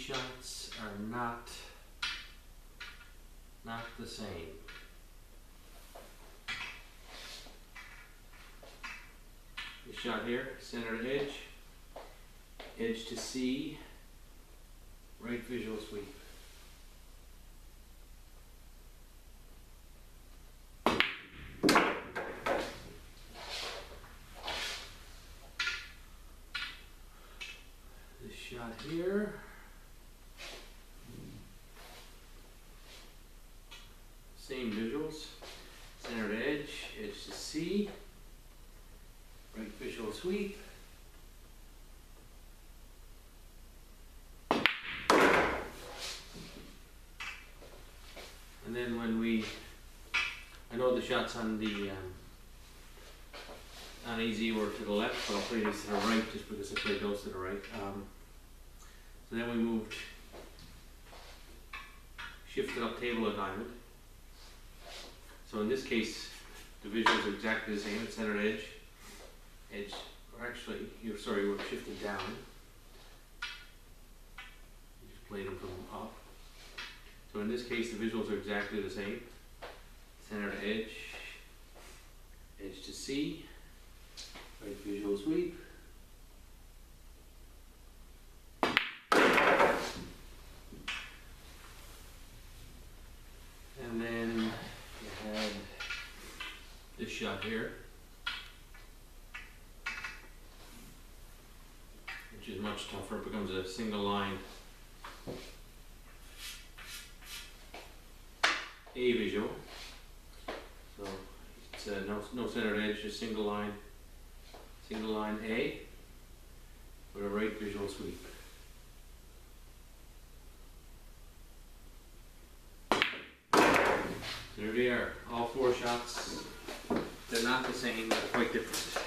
shots are not the same. This shot here, center to edge, edge to C, right visual sweep. This shot here, same visuals, center to edge, edge to C, right visual sweep. And then when I know the shots on the on easy were to the left, but I'll play these to the right just because I played those to the right. So then we moved, shifted up table and diamond. So in this case, the visuals are exactly the same. It's center edge, or actually, we're shifting down. You just played them from up. So in this case, the visuals are exactly the same. Center to edge, edge to C, right visual sweep. And then you had this shot here, which is much tougher. It becomes a single line A visual. So it's no centered edge, just single line A with a right visual sweep. There they are, all four shots. They're not the same, they're quite different.